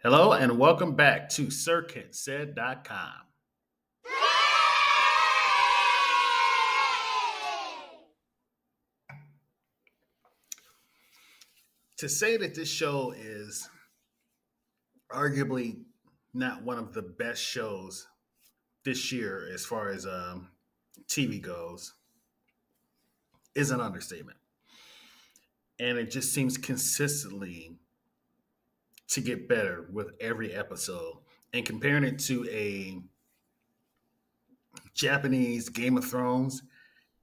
Hello and welcome back to CircuitSaid.com. To say that this show is arguably not one of the best shows this year as far as TV goes is an understatement. And it just seems consistently to get better with every episode. And comparing it to a Japanese Game of Thrones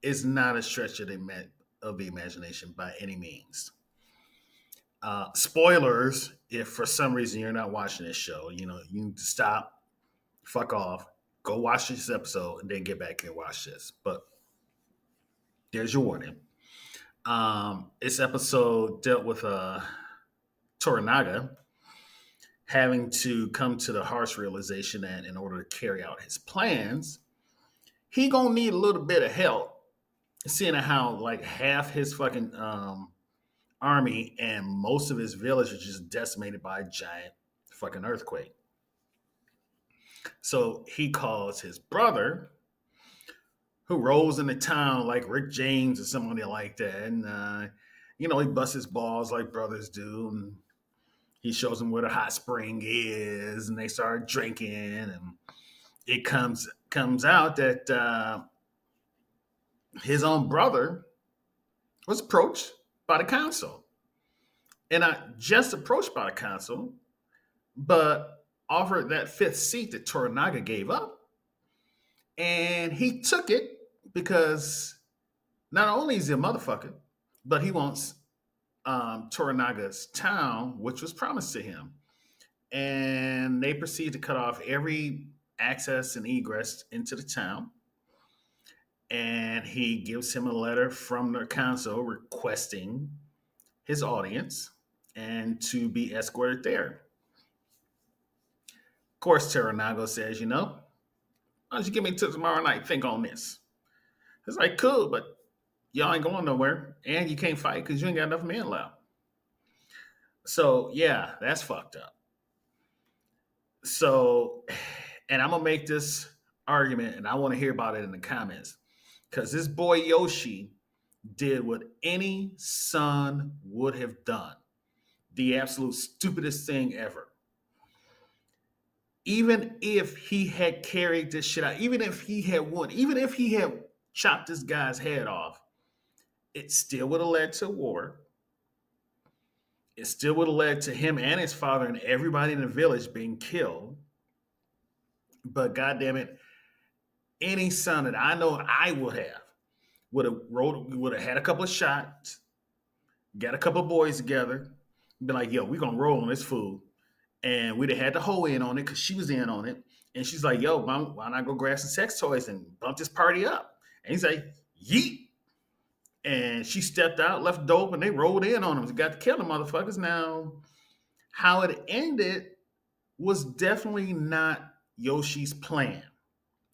is not a stretch of the imagination by any means. Spoilers, if for some reason you're not watching this show, you need to stop, fuck off, go watch this episode, and then get back and watch this. But there's your warning. This episode dealt with Toranaga having to come to the harsh realization that in order to carry out his plans, he gonna need a little bit of help. Seeing how like half his fucking army and most of his village are just decimated by a giant fucking earthquake. So he calls his brother, who rolls into town like Rick James or somebody like that, and he busts his balls like brothers do, and he shows them where the hot spring is, and they start drinking, and it comes out that his own brother was approached by the council. And not just approached by the council, but offered that fifth seat that Toranaga gave up. And he took it because not only is he a motherfucker, but he wants Toranaga's town, which was promised to him. And they proceed to cut off every access and egress into the town. And he gives him a letter from the council requesting his audience and to be escorted there. Of course, Toranaga says, why don't you give me till tomorrow night? Think on this. It's like, cool, but y'all ain't going nowhere. And you can't fight because you ain't got enough men left. So, yeah, that's fucked up. So, and I'm going to make this argument, and I want to hear about it in the comments. Because this boy Yoshi did what any son would have done. The absolute stupidest thing ever. Even if he had carried this shit out, even if he had won, even if he had chopped this guy's head off, it still would have led to war. It still would have led to him and his father and everybody in the village being killed. But goddamn it, any son that I know I would have had a couple of shots, got a couple of boys together, been like, yo, we're gonna roll on this food. And we'd have had the hoe in on it because she was in on it. And she's like, yo, mom, why not go grab some sex toys and bump this party up? And he's like, yeet. And she stepped out, left dope, and they rolled in on him. Got to kill the motherfuckers. Now, how it ended was definitely not Yoshi's plan.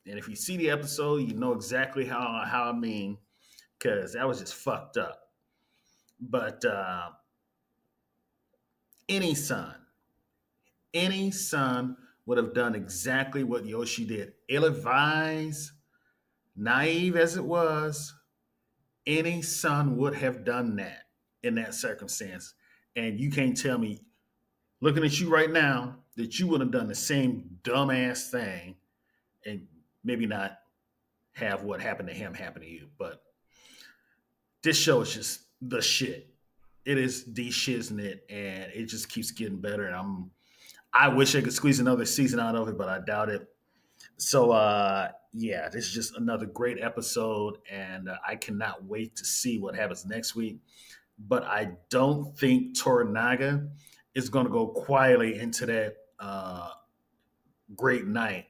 And if you see the episode, you know exactly how I mean, because that was just fucked up. But any son would have done exactly what Yoshi did. Ill-advised, naive as it was, any son would have done that in that circumstance. And you can't tell me, looking at you right now, that you would have done the same dumbass thing and maybe not have what happened to him happen to you. But this show is just the shit. It is the shiznit, and it just keeps getting better. And I wish I could squeeze another season out of it, but I doubt it. So, yeah, this is just another great episode, and I cannot wait to see what happens next week. But I don't think Toranaga is going to go quietly into that great night.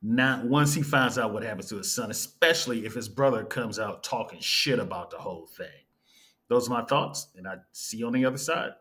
Not once he finds out what happens to his son, especially if his brother comes out talking shit about the whole thing. Those are my thoughts, and I see you on the other side.